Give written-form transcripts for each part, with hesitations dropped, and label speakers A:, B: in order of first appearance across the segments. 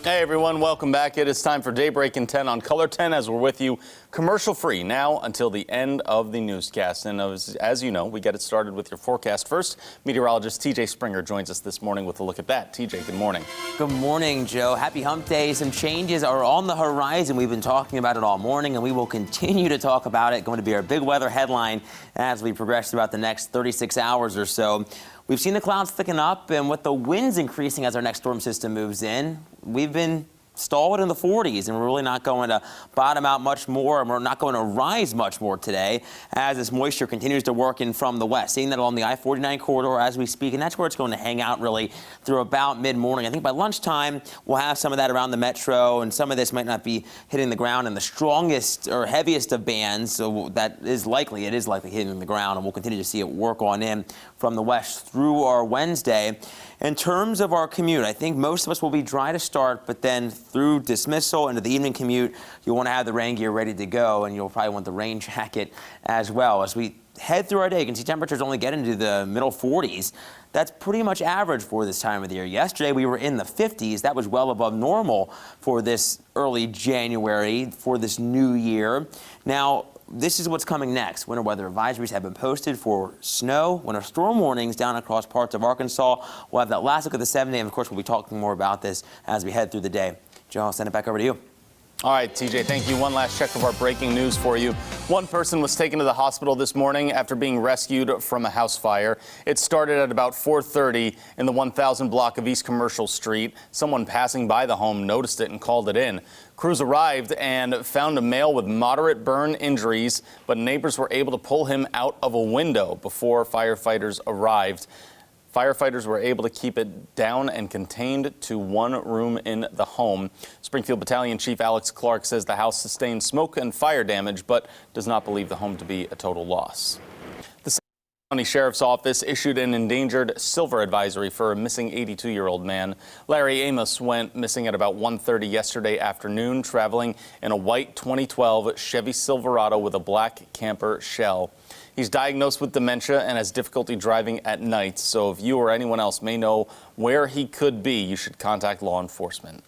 A: Hey everyone, welcome back. It is time for Daybreak in 10 on Color 10 as we're with you commercial free now until the end of the newscast. And as you know, we get it started with your forecast first. Meteorologist TJ Springer joins us this morning with a look at that. TJ, good morning.
B: Good morning, Joe. Happy hump day. Some changes are on the horizon. We've been talking about it all morning and we will continue to talk about it. Going to be our big weather headline as we progress throughout the next 36 hours or so. We've seen the clouds thicken up, and with the winds increasing as our next storm system moves in, we've been stalled in the 40s, and we're really not going to bottom out much more, and we're not going to rise much more today as this moisture continues to work in from the west. Seeing that along the I-49 corridor as we speak, and that's where it's going to hang out really through about mid-morning. I think by lunchtime, we'll have some of that around the metro, and some of this might not be hitting the ground in the strongest or heaviest of bands, so it is likely hitting the ground, and we'll continue to see it work on in from the west through our Wednesday. In terms of our commute, I think most of us will be dry to start, but then through dismissal into the evening commute, you'll want to have the rain gear ready to go, and you'll probably want the rain jacket as well. As we head through our day, you can see temperatures only get into the middle 40s. That's pretty much average for this time of the year. Yesterday, we were in the 50s. That was well above normal for this early January, for this new year. Now, this is what's coming next. Winter weather advisories have been posted for snow, winter storm warnings down across parts of Arkansas. We'll have that last look at the 7-day, and of course, we'll be talking more about this as we head through the day. Joe, I'll send it back over to you.
A: All right, TJ, thank you. One last check of our breaking news for you. One person was taken to the hospital this morning after being rescued from a house fire. It started at about 4:30 in the 1000 block of East Commercial Street. Someone passing by the home noticed it and called it in. Crews arrived and found a male with moderate burn injuries, but neighbors were able to pull him out of a window before firefighters arrived. Firefighters were able to keep it down and contained to one room in the home. Springfield Battalion Chief Alex Clark says the house sustained smoke and fire damage, but does not believe the home to be a total loss. The County Sheriff's Office issued an endangered silver advisory for a missing 82-year-old man. Larry Amos went missing at about 1:30 yesterday afternoon, traveling in a white 2012 Chevy Silverado with a black camper shell. He's diagnosed with dementia and has difficulty driving at night, so if you or anyone else may know where he could be, you should contact law enforcement.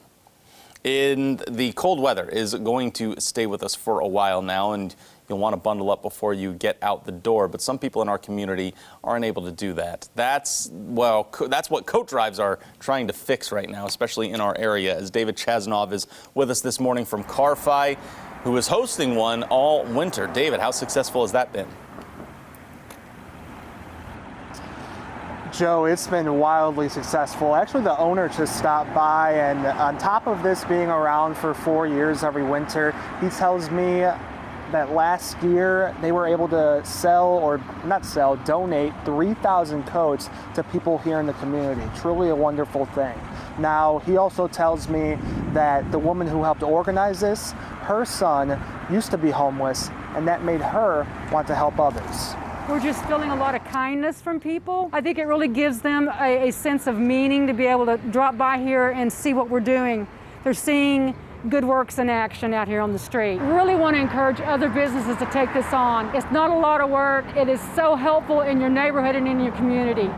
A: The cold weather is going to stay with us for a while now, and you'll want to bundle up before you get out the door, but some people in our community aren't able to do that. That's what coat drives are trying to fix right now, especially in our area, as David Chasnov is with us this morning from CarFi, who is hosting one all winter. David, how successful has that been?
C: Joe, it's been wildly successful. Actually, the owner just stopped by, and on top of this being around for 4 years every winter, he tells me that last year they were able to donate 3,000 coats to people here in the community. Truly a wonderful thing. Now, he also tells me that the woman who helped organize this, her son used to be homeless, and that made her want to help others.
D: We're just feeling a lot of kindness from people. I think it really gives them a sense of meaning to be able to drop by here and see what we're doing. They're seeing good works in action out here on the street. We really want to encourage other businesses to take this on. It's not a lot of work. It is so helpful in your neighborhood and in your community.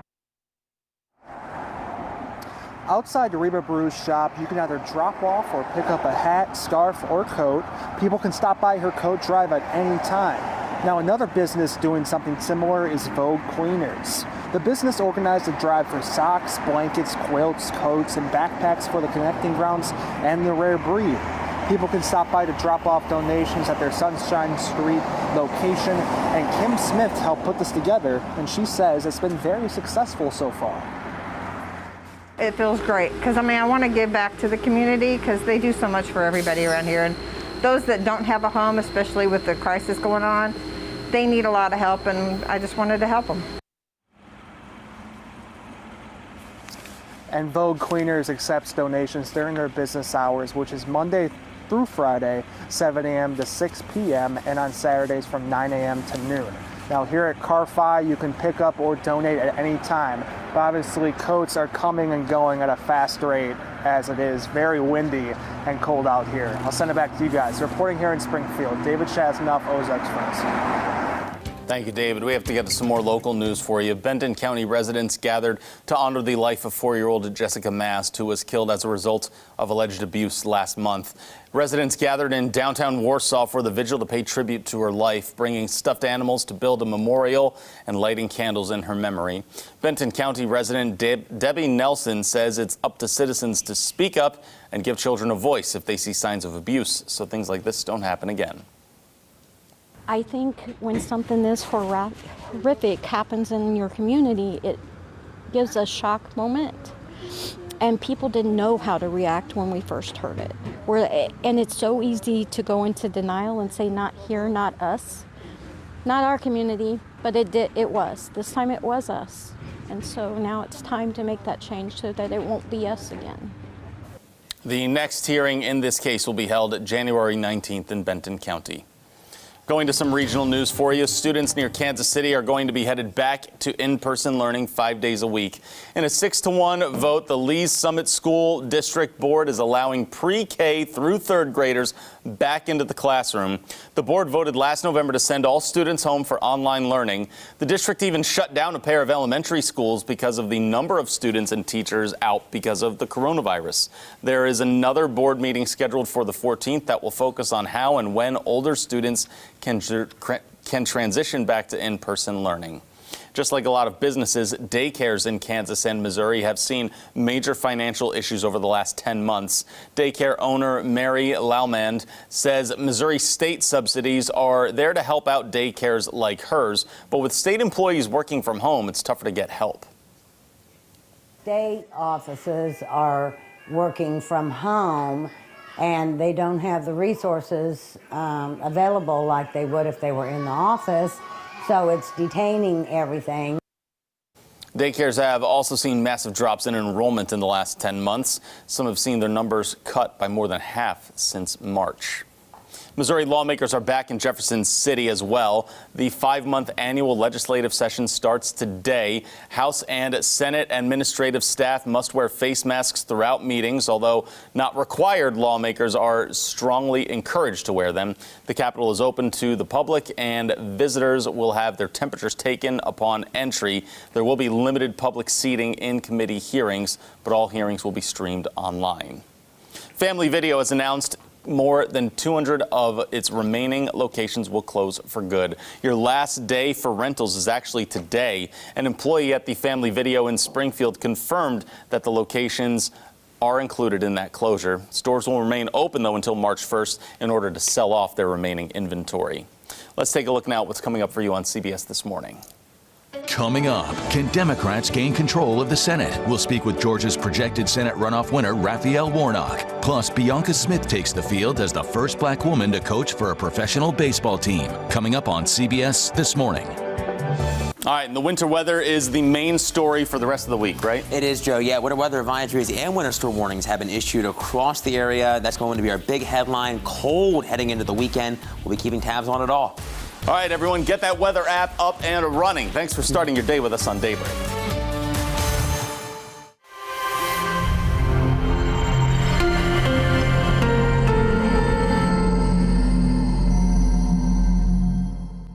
C: Outside the Reba Brew's shop, you can either drop off or pick up a hat, scarf, or coat. People can stop by her coat drive at any time. Now, another business doing something similar is VOGUE Cleaners. The business organized a drive for socks, blankets, quilts, coats, and backpacks for the connecting grounds and the rare breed. People can stop by to drop off donations at their Sunshine Street location, and Kim Smith helped put this together, and she says it's been very successful so far.
E: It feels great because, I want to give back to the community because they do so much for everybody around here. And those that don't have a home, especially with the crisis going on, they need a lot of help, and I just wanted to help them.
C: And VOGUE Cleaners accepts donations during their business hours, which is Monday through Friday, 7 a.m. to 6 p.m., and on Saturdays from 9 a.m. to noon. Now, here at CarFi, you can pick up or donate at any time. But obviously, coats are coming and going at a fast rate as it is very windy and cold out here. I'll send it back to you guys. Reporting here in Springfield, David Chasnoff, Ozarks Friends.
A: Thank you, David. We have to get to some more local news for you. Benton County residents gathered to honor the life of 4-year-old Jessica Mast, who was killed as a result of alleged abuse last month. Residents gathered in downtown Warsaw for the vigil to pay tribute to her life, bringing stuffed animals to build a memorial and lighting candles in her memory. Benton County resident Debbie Nelson says it's up to citizens to speak up and give children a voice if they see signs of abuse, so things like this don't happen again.
F: I think when something this horrific happens in your community, it gives a shock moment. And people didn't know how to react when we first heard it. And it's so easy to go into denial and say, not here, not us, not our community, but it was. This time it was us. And so now it's time to make that change so that it won't be us again.
A: The next hearing in this case will be held January 19th in Benton County. Going to some regional news for you. Students near Kansas City are going to be headed back to in-person learning 5 days a week. In a 6-to-1 vote, the Lee's Summit School District Board is allowing pre-K through 3rd graders back into the classroom. The board voted last November to send all students home for online learning. The district even shut down a pair of elementary schools because of the number of students and teachers out because of the coronavirus. There is another board meeting scheduled for the 14th that will focus on how and when older students can transition back to in-person learning. Just like a lot of businesses, daycares in Kansas and Missouri have seen major financial issues over the last 10 months. Daycare owner Mary Laumand says Missouri state subsidies are there to help out daycares like hers, but with state employees working from home, it's tougher to get help.
G: State offices are working from home, and they don't have the resources available like they would if they were in the office, so it's detaining everything.
A: Daycares have also seen massive drops in enrollment in the last 10 months. Some have seen their numbers cut by more than half since March. Missouri lawmakers are back in Jefferson City as well. The 5-month annual legislative session starts today. House and Senate administrative staff must wear face masks throughout meetings, although not required. Lawmakers are strongly encouraged to wear them. The Capitol is open to the public, and visitors will have their temperatures taken upon entry. There will be limited public seating in committee hearings, but all hearings will be streamed online. Family Video has announced more than 200 of its remaining locations will close for good. Your last day for rentals is actually today. An employee at the Family Video in Springfield confirmed that the locations are included in that closure. Stores will remain open, though, until March 1st in order to sell off their remaining inventory. Let's take a look now at what's coming up for you on CBS This Morning.
H: Coming up, can Democrats gain control of the Senate? We'll speak with Georgia's projected Senate runoff winner, Raphael Warnock. Plus, Bianca Smith takes the field as the first black woman to coach for a professional baseball team. Coming up on CBS This Morning.
A: All right, and the winter weather is the main story for the rest of the week, right?
B: It is, Joe. Yeah, winter weather advisories and winter storm warnings have been issued across the area. That's going to be our big headline. Cold heading into the weekend. We'll be keeping tabs on it all.
A: All right, everyone, get that weather app up and running. Thanks for starting your day with us on Daybreak.